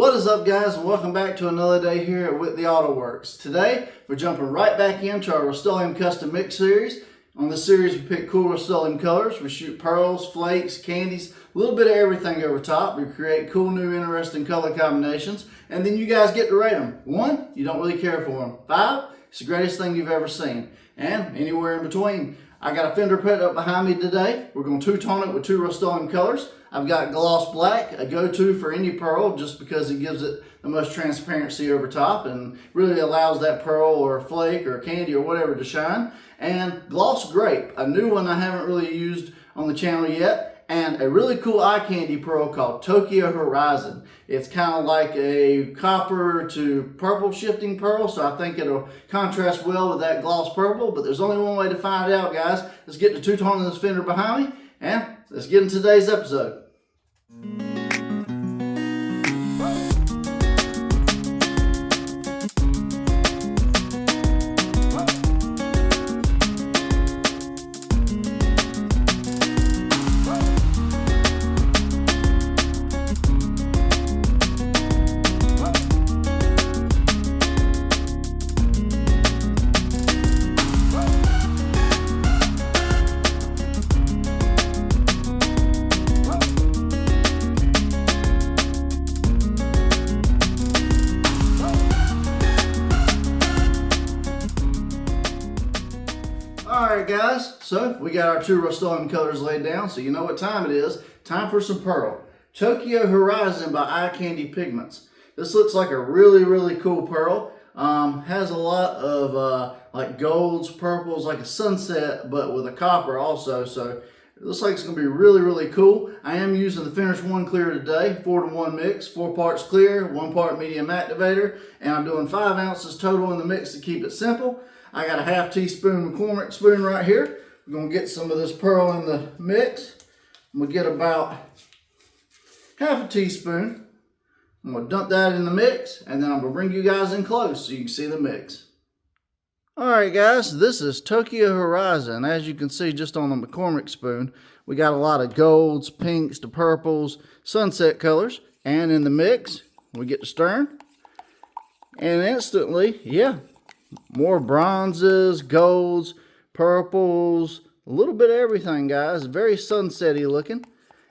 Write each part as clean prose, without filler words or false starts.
What is up, guys, and welcome back to another day here at Whitley Auto Works. Today we're jumping right back into our Rustoleum Custom Mix series. On this series we pick cool Rustoleum colors. We shoot pearls, flakes, candies, a little bit of everything over top. We create cool new interesting color combinations, and then you guys get to rate them. 1, you don't really care for them. 5, it's the greatest thing you've ever seen, and anywhere in between. I got a fender put up behind me today. We're going to two-tone it with 2 Rustoleum colors. I've got gloss black, a go-to for any pearl just because it gives it the most transparency over top and really allows that pearl or flake or candy or whatever to shine. And gloss grape, a new one I haven't really used on the channel yet, and a really cool eye candy pearl called Tokyo Horizon. It's kind of like a copper to purple shifting pearl, so I think it'll contrast well with that gloss purple, but there's only one way to find out, guys. Let's get the two-tone of this fender behind me, and let's get into today's episode. Alright guys, so we got our 2 Rustoleum colors laid down, so you know what time it is. Time for some pearl. Tokyo Horizon by Eye Candy Pigments. This looks like a really cool pearl. Has a lot of like golds, purples, like a sunset, but with a copper also, so it looks like it's going to be really cool. I am using the Finish 1 clear today, 4-to-1 mix, 4 parts clear, 1 part medium activator, and I'm doing 5 ounces total in the mix to keep it simple. I got a ½ teaspoon McCormick spoon right here. We're going to get some of this pearl in the mix. I'm going to get about ½ teaspoon. I'm going to dump that in the mix, and then I'm going to bring you guys in close so you can see the mix. Alright guys, this is Tokyo Horizon. As you can see just on the McCormick spoon, we got a lot of golds, pinks to purples, sunset colors. And in the mix, we get to stirring. And instantly, yeah, more bronzes, golds, purples, a little bit of everything, guys. Very sunset-y looking.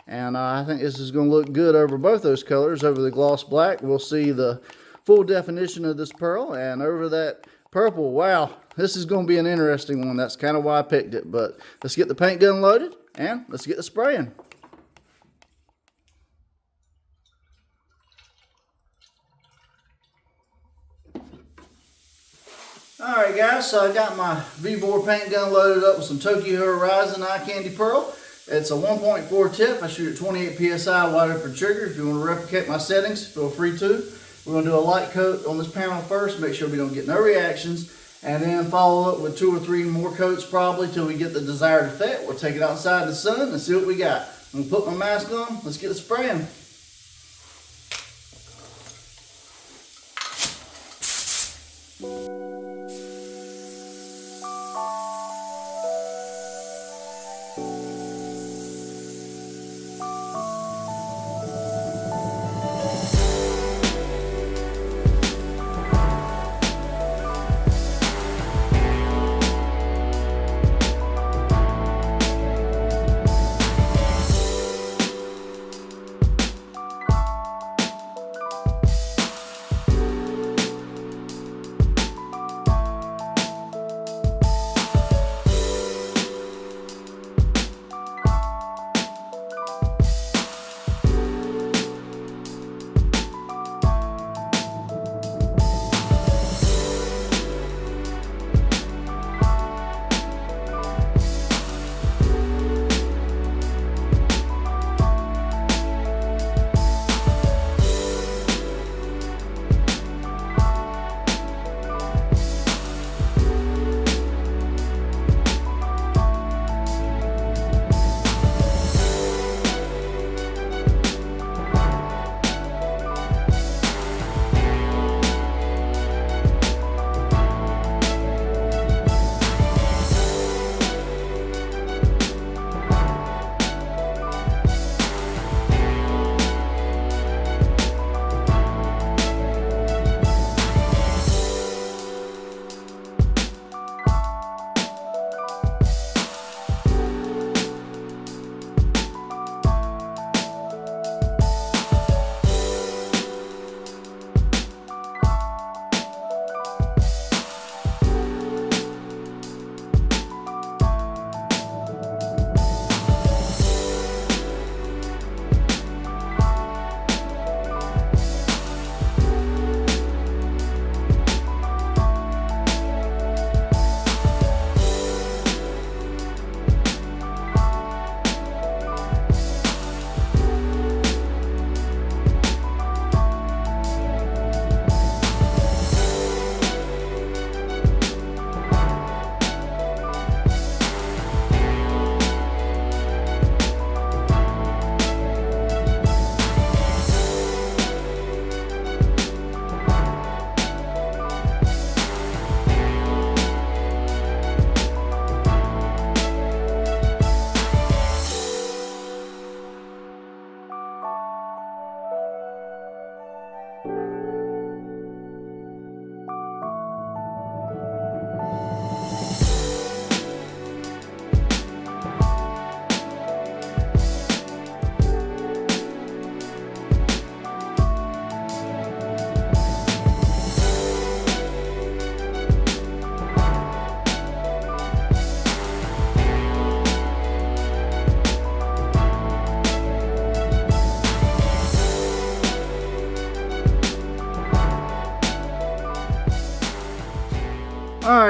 And I think this is going to look good over both those colors. Over the gloss black, we'll see the full definition of this pearl. And over that purple, wow, this is going to be an interesting one. That's kind of why I picked it. But let's get the paint gun loaded and let's get the spraying. Alright guys, so I got my V4 paint gun loaded up with some Tokyo Horizon Eye Candy Pearl. It's a 1.4 tip. I shoot at 28 psi wide open trigger. If you want to replicate my settings, feel free to. We're going to do a light coat on this panel first, make sure we don't get no reactions, and then follow up with 2 or 3 more coats probably till we get the desired effect. We'll take it outside in the sun and see what we got. I'm going to put my mask on. Let's get it spraying.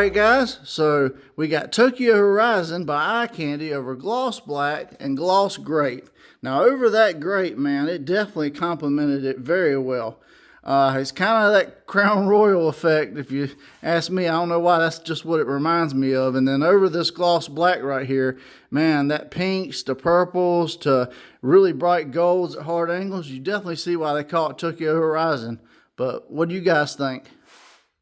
right, guys, so we got Tokyo Horizon by Eye Candy over Gloss Black and Gloss Grape. Now, over that grape, man, it definitely complemented it very well. It's kind of that Crown Royal effect, if you ask me. I don't know why, that's just what it reminds me of. And then over this Gloss Black right here, man, that pinks to purples to really bright golds at hard angles, you definitely see why they call it Tokyo Horizon. But what do you guys think?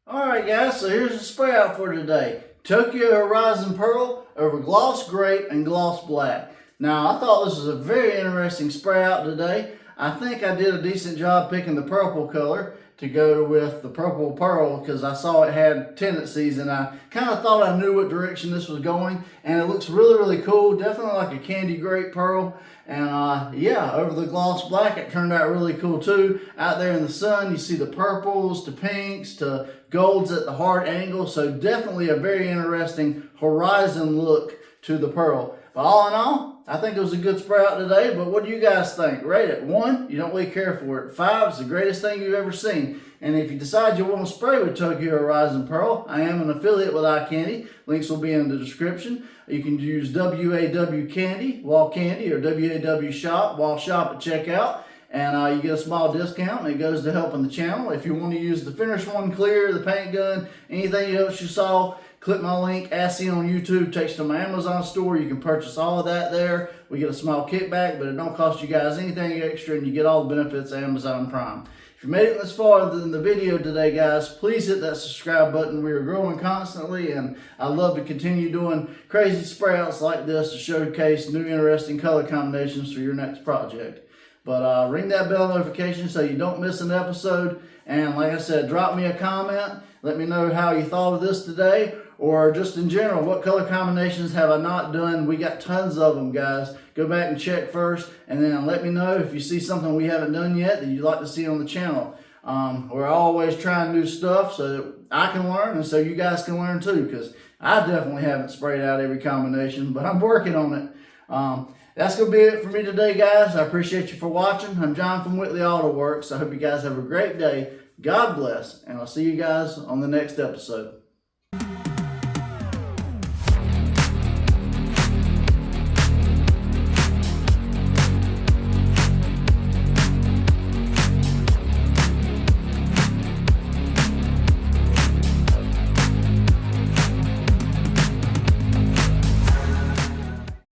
Alright guys, so here's the spray out for today. Tokyo Horizon Pearl over Gloss Grape and Gloss Black. Now, I thought this was a very interesting spray out today. I think I did a decent job picking the purple color to go with the purple pearl because I saw it had tendencies and I kind of thought I knew what direction this was going, and it looks really, really cool. Definitely like a candy grape pearl. And yeah, over the Gloss Black, it turned out really cool too. Out there in the sun, you see the purples to pinks to golds at the hard angle. So definitely a very interesting horizon look to the pearl. But all in all, I think it was a good spray out today, but what do you guys think? Rate it. 1, you don't really care for it. 5, it's the greatest thing you've ever seen. And if you decide you want to spray with Tokyo Horizon Pearl, I am an affiliate with Eye Candy. Links will be in the description. You can use WAW Candy, Wall Candy, or WAW Shop, Wall Shop at checkout. And you get a small discount, and it goes to helping the channel. If you want to use the Finish One Clear, the paint gun, anything else you saw, click my link, Ask Seen on YouTube, takes to my Amazon store. You can purchase all of that there. We get a small kickback, but it don't cost you guys anything extra, and you get all the benefits of Amazon Prime. If you made it this far in the video today, guys, please hit that subscribe button. We are growing constantly, and I love to continue doing crazy spray outs like this to showcase new interesting color combinations for your next project. But ring that bell notification so you don't miss an episode. And like I said, drop me a comment. Let me know how you thought of this today, or just in general, what color combinations have I not done? We got tons of them, guys. Go back and check first, and then let me know if you see something we haven't done yet that you'd like to see on the channel. We're always trying new stuff so that I can learn and so you guys can learn too, because I definitely haven't sprayed out every combination, but I'm working on it. That's going to be it for me today, guys. I appreciate you for watching. I'm John from Whitley Auto Works. I hope you guys have a great day. God bless, and I'll see you guys on the next episode.